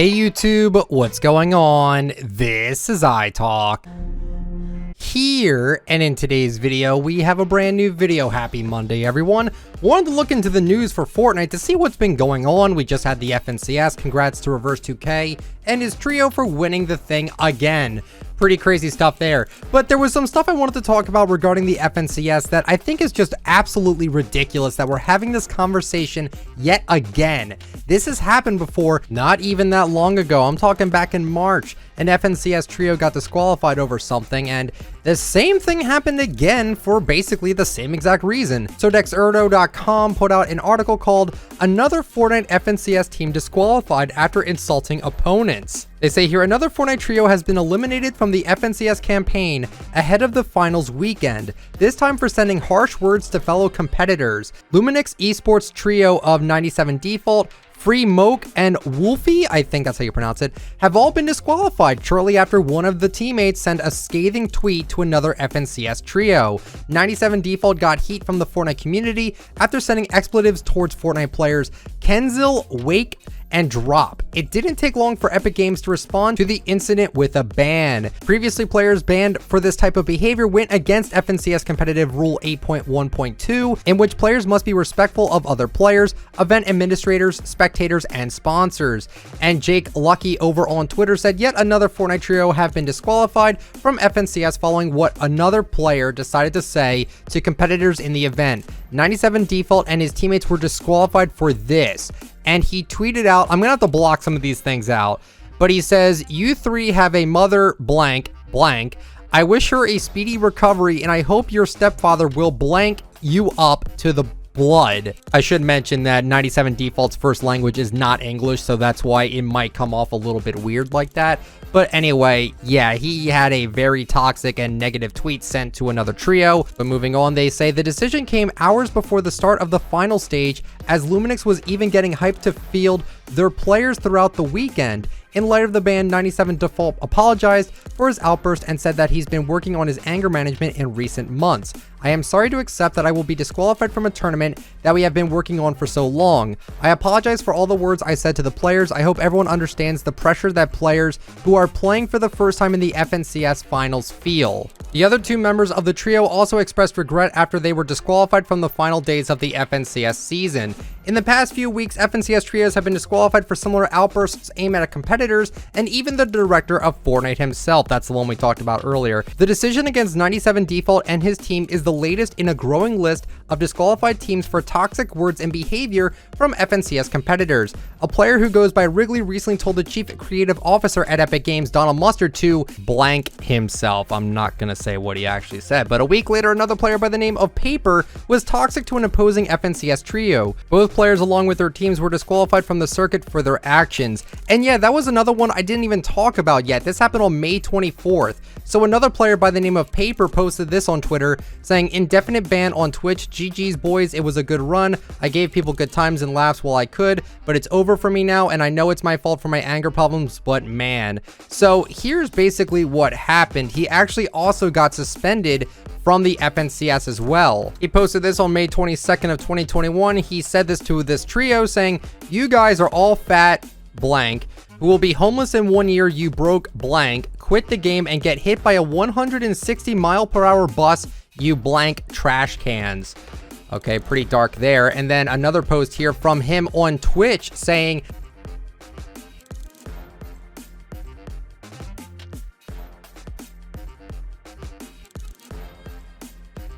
Hey YouTube, what's going on? This is iTalk here, and in today's video we have a brand new video. Happy Monday everyone. Wanted to look into the news for Fortnite to see what's been going on. We just had the FNCS, congrats to Reverse 2K and his trio for winning the thing again. Pretty crazy stuff there. But there was some stuff I wanted to talk about regarding the FNCS that I think is just absolutely ridiculous that we're having this conversation yet again. This has happened before, not even that long ago. I'm talking back in March. An FNCS trio got disqualified over something, and the same thing happened again for basically the same exact reason. So Dexerto.com put out an article called "Another Fortnite FNCS Team Disqualified After Insulting Opponents." They say here, another Fortnite trio has been eliminated from the FNCS campaign ahead of the finals weekend, this time for sending harsh words to fellow competitors. Luminix esports trio of 97 Default, Free Moke, and Wolfie, I think that's how you pronounce it, have all been disqualified shortly after one of the teammates sent a scathing tweet to another FNCS trio. 97 Default got heat from the Fortnite community after sending expletives towards Fortnite players Kenzil, Wake, and Drop. It didn't take long for Epic Games to respond to the incident with a ban. Previously, players banned for this type of behavior went against FNCS competitive rule 8.1.2, in which players must be respectful of other players, event administrators, spectators, and sponsors. And Jake Lucky over on Twitter said yet another Fortnite trio have been disqualified from FNCS following what another player decided to say to competitors in the event. 97 Default and his teammates were disqualified for this. And he tweeted out, I'm gonna have to block some of these things out, but he says, "You three have a mother blank blank. I wish her a speedy recovery and I hope your stepfather will blank you up to the blood." I should mention that 97 Default's first language is not English, so that's why it might come off a little bit weird like that. But anyway, yeah, he had a very toxic and negative tweet sent to another trio. But moving on, they say the decision came hours before the start of the final stage, as Luminix was even getting hyped to field their players throughout the weekend. In light of the ban, 97 Default apologized for his outburst and said that he's been working on his anger management in recent months. "I am sorry to accept that I will be disqualified from a tournament that we have been working on for so long. I apologize for all the words I said to the players. I hope everyone understands the pressure that players who are playing for the first time in the FNCS finals feel." The other two members of the trio also expressed regret after they were disqualified from the final days of the FNCS season. In the past few weeks, FNCS trios have been disqualified for similar outbursts aimed at competitors, and even the director of Fortnite himself, that's the one we talked about earlier. The decision against 97 Default and his team is the latest in a growing list of disqualified teams for toxic words and behavior from FNCS competitors. A player who goes by Wrigley recently told the chief creative officer at Epic Games, Donald Mustard, to blank himself. I'm not gonna say what he actually said, but a week later, another player by the name of Paper was toxic to an opposing FNCS trio. Both players along with their teams were disqualified from the circuit for their actions. And yeah, that was another one I didn't even talk about yet. This happened on May 24th. So another player by the name of Paper posted this on Twitter saying, "Indefinite ban on Twitch. GG's boys, it was a good run. I gave people good times and laughs while I could, but it's over for me now, and I know it's my fault for my anger problems, but man." So here's basically what happened. He actually also got suspended from the FNCS as well. He posted this on May 22nd of 2021. He said this to this trio saying, "You guys are all fat blank who will be homeless in 1 year. You broke blank, quit the game and get hit by a 160-mile-per-hour bus, you blank trash cans." Okay, pretty dark there. And then another post here from him on Twitch saying,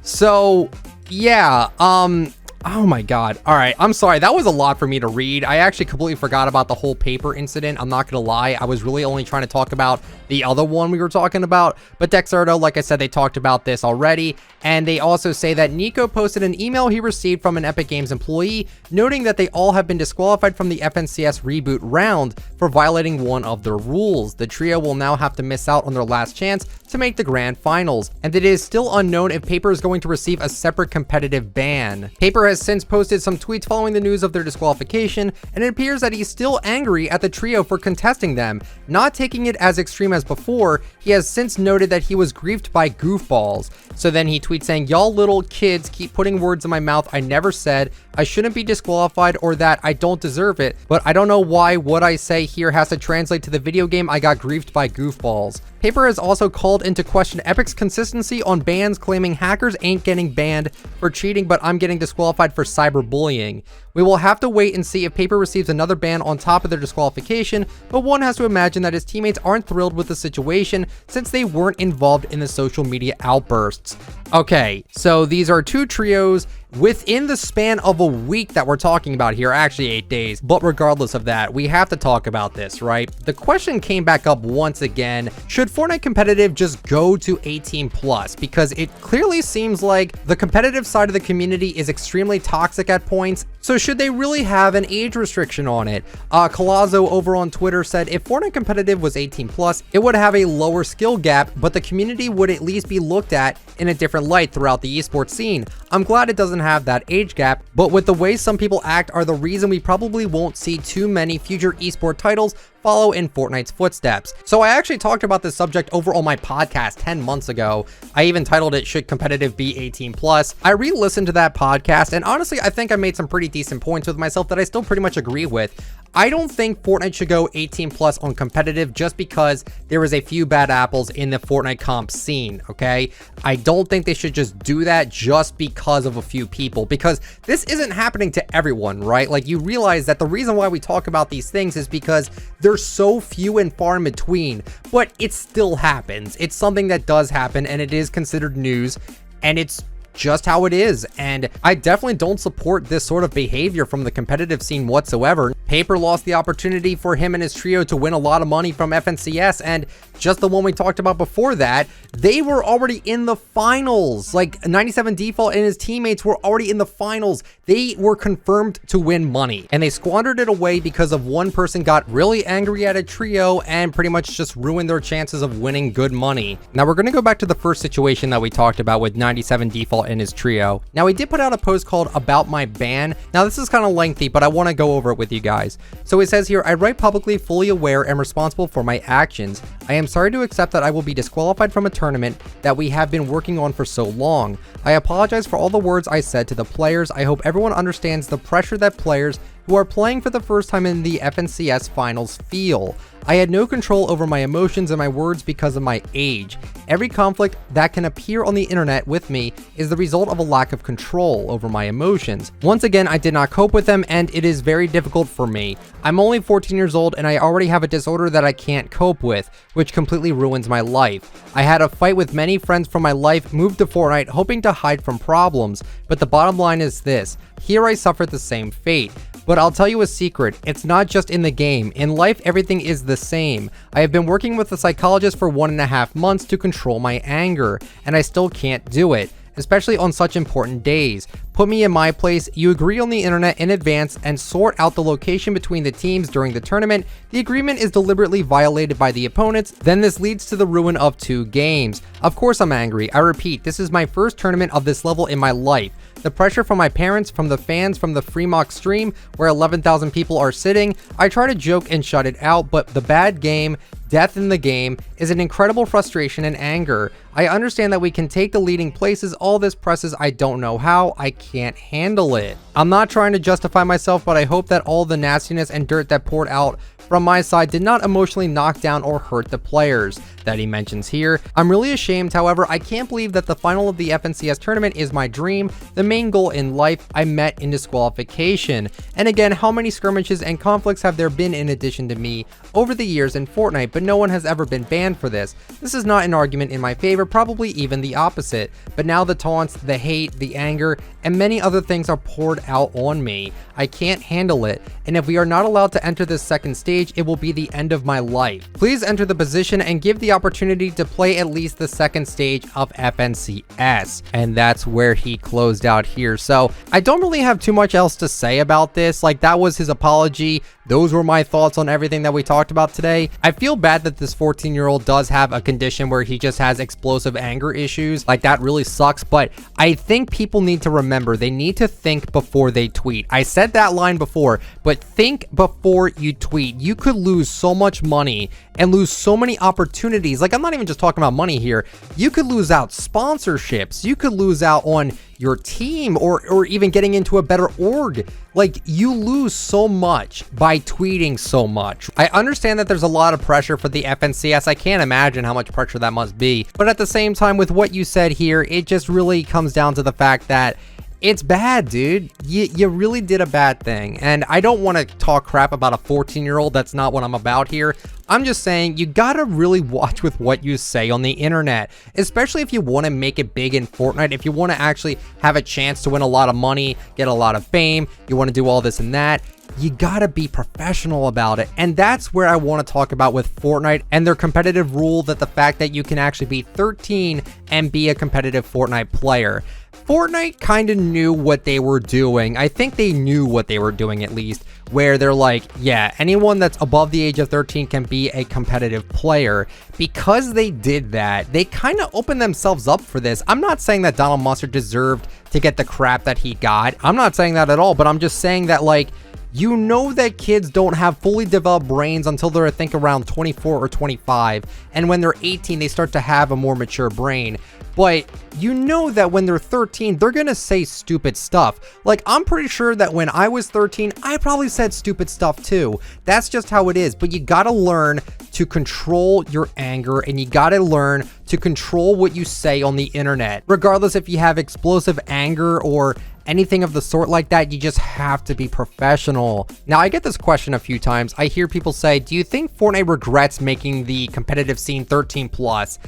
so yeah, oh my god. All right, I'm sorry. That was a lot for me to read. I actually completely forgot about the whole Paper incident. I'm not gonna lie. I was really only trying to talk about the other one we were talking about. But Dexerto, like I said, they talked about this already. And they also say that Nico posted an email he received from an Epic Games employee noting that they all have been disqualified from the FNCS reboot round for violating one of their rules. The trio will now have to miss out on their last chance to make the grand finals, and it is still unknown if Paper is going to receive a separate competitive ban. Paper has since posted some tweets following the news of their disqualification, and it appears that he's still angry at the trio for contesting them, not taking it as extreme as before. He has since noted that he was griefed by goofballs. So then he tweets saying, "Y'all little kids keep putting words in my mouth I never said. I shouldn't be disqualified or that I don't deserve it, but I don't know why what I say here has to translate to the video game. I got griefed by goofballs. Paper has also called into question Epic's consistency on bans, claiming hackers ain't getting banned for cheating, but I'm getting disqualified for cyberbullying. We will have to wait and see if Paper receives another ban on top of their disqualification, but one has to imagine that his teammates aren't thrilled with the situation since they weren't involved in the social media outbursts. Okay, so these are two trios within the span of a week that we're talking about here, actually 8 days, but regardless of that, we have to talk about this, right? The question came back up once again, should Fortnite competitive just go to 18 plus? Because it clearly seems like the competitive side of the community is extremely toxic at points, so should they really have an age restriction on it? Colazzo over on Twitter said, if Fortnite competitive was 18 plus, it would have a lower skill gap, but the community would at least be looked at in a different light throughout the esports scene. I'm glad it doesn't have that age gap, but with the way some people act are the reason we probably won't see too many future esport titles follow in Fortnite's footsteps. So I actually talked about this subject over on my podcast 10 months ago. I even titled it, Should Competitive Be 18 Plus? I re-listened to that podcast, and honestly, I think I made some pretty decent points with myself that I still pretty much agree with. I don't think Fortnite should go 18 plus on competitive just because there is a few bad apples in the Fortnite comp scene, okay? I don't think they should just do that just because of a few people, because this isn't happening to everyone, right? Like, you realize that the reason why we talk about these things is because they're so few and far in between, but it still happens. It's something that does happen, and it is considered news, and it's just how it is. And I definitely don't support this sort of behavior from the competitive scene whatsoever. Paper lost the opportunity for him and his trio to win a lot of money from FNCS, and just the one we talked about before that, they were already in the finals. Like 97 Default and his teammates were already in the finals. They were confirmed to win money, and they squandered it away because of one person got really angry at a trio and pretty much just ruined their chances of winning good money. Now we're going to go back to the first situation that we talked about with 97 Default in his trio. Now he did put out a post called About My Ban. Now this is kind of lengthy, but I want to go over it with you guys. So it says here, I write publicly, fully aware and responsible for my actions. I am sorry to accept that I will be disqualified from a tournament that we have been working on for so long. I apologize for all the words I said to the players. I hope everyone understands the pressure that players who are playing for the first time in the FNCS finals feel. I had no control over my emotions and my words because of my age. Every conflict that can appear on the internet with me is the result of a lack of control over my emotions. Once again, I did not cope with them, and it is very difficult for me. I'm only 14 years old and I already have a disorder that I can't cope with, which completely ruins my life. I had a fight with many friends from my life, moved to Fortnite hoping to hide from problems, but the bottom line is this: here I suffered the same fate. But I'll tell you a secret, it's not just in the game. In life, everything is the same. I have been working with a psychologist for 1.5 months to control my anger, and I still can't do it, especially on such important days. Put me in my place. You agree on the internet in advance and sort out the location between the teams during the tournament. The agreement is deliberately violated by the opponents. Then this leads to the ruin of 2 games. Of course I'm angry. I repeat, this is my first tournament of this level in my life. The pressure from my parents, from the fans, from the Fremont stream where 11,000 people are sitting. I try to joke and shut it out, but the bad game, death in the game, is an incredible frustration and anger. I understand that we can take the leading places. All this presses, I don't know how. I can't handle it. I'm not trying to justify myself, but I hope that all the nastiness and dirt that poured out from my side did not emotionally knock down or hurt the players that he mentions here. I'm really ashamed. However, I can't believe that the final of the FNCS tournament is my dream, the main goal in life. I met in disqualification. And again, how many skirmishes and conflicts have there been in addition to me over the years in Fortnite, but no one has ever been banned for this. This is not an argument in my favor, probably even the opposite. But now the taunts, the hate, the anger, and many other things are poured out on me. I can't handle it, and if we are not allowed to enter this second stage, it will be the end of my life. Please enter the position and give the opportunity to play at least the second stage of FNCS. And that's where he closed out here. So I don't really have too much else to say about this. Like, that was his apology. Those were my thoughts on everything that we talked about today. I feel bad that this 14-year-old does have a condition where he just has explosive anger issues. Like, that really sucks, but I think people need to remember they need to think before they tweet. I said that line before, but think before you tweet. You could lose so much money and lose so many opportunities. Like, I'm not even just talking about money here. You could lose out sponsorships. You could lose out on your team or even getting into a better org. Like, you lose so much by tweeting so much. I understand that there's a lot of pressure for the FNCS. I can't imagine how much pressure that must be. But at the same time, with what you said here, it just really comes down to the fact that it's bad, dude. You really did a bad thing. And I don't want to talk crap about a 14-year-old. That's not what I'm about here. I'm just saying you gotta really watch with what you say on the internet, especially if you want to make it big in Fortnite, if you want to actually have a chance to win a lot of money, get a lot of fame, you want to do all this and that. You gotta be professional about it. And that's where I want to talk about with Fortnite and their competitive rule, that the fact that you can actually be 13 and be a competitive Fortnite player. Fortnite kind of knew what they were doing. I think they knew what they were doing, at least, where they're like, yeah, anyone that's above the age of 13 can be a competitive player. Because they did that, they kind of opened themselves up for this. I'm not saying that Donald Mustard deserved to get the crap that he got. I'm not saying that at all, but I'm just saying that, like, you know that kids don't have fully developed brains until they're, I think, around 24 or 25. And when they're 18, they start to have a more mature brain. But you know that when they're 13, they're gonna say stupid stuff. Like, I'm pretty sure that when I was 13, I probably said stupid stuff too. That's just how it is. But you gotta learn to control your anger, and you gotta learn to control what you say on the internet. Regardless if you have explosive anger or anything of the sort like that, you just have to be professional. Now, I get this question a few times. I hear people say, do you think Fortnite regrets making the competitive scene 13 plus?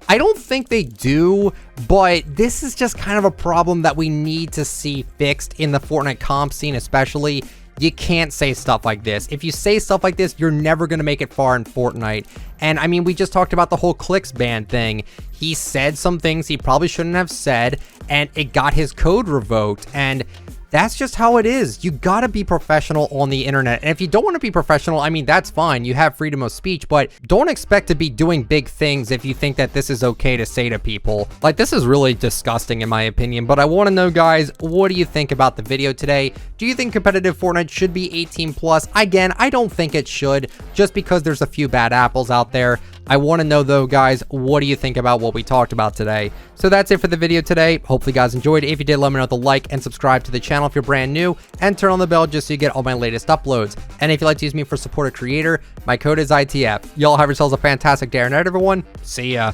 I don't think they do, but this is just kind of a problem that we need to see fixed in the Fortnite comp scene, especially. You can't say stuff like this. If you say stuff like this, you're never going to make it far in Fortnite. And I mean, we just talked about the whole clicks ban thing. He said some things he probably shouldn't have said, and it got his code revoked. And that's just how it is. You gotta be professional on the internet. And if you don't want to be professional, I mean, that's fine. You have freedom of speech, but don't expect to be doing big things if you think that this is okay to say to people. Like, this is really disgusting in my opinion. But I want to know, guys, what do you think about the video today? Do you think competitive Fortnite should be 18 plus? Again, I don't think it should, just because there's a few bad apples out there. I want to know, though, guys, what do you think about what we talked about today? So that's it for the video today. Hopefully, you guys enjoyed. If you did, let me know with a like and subscribe to the channel if you're brand new, and turn on the bell just so you get all my latest uploads. And if you'd like to use me for support a creator, my code is ITF. Y'all have yourselves a fantastic day or night, everyone. See ya.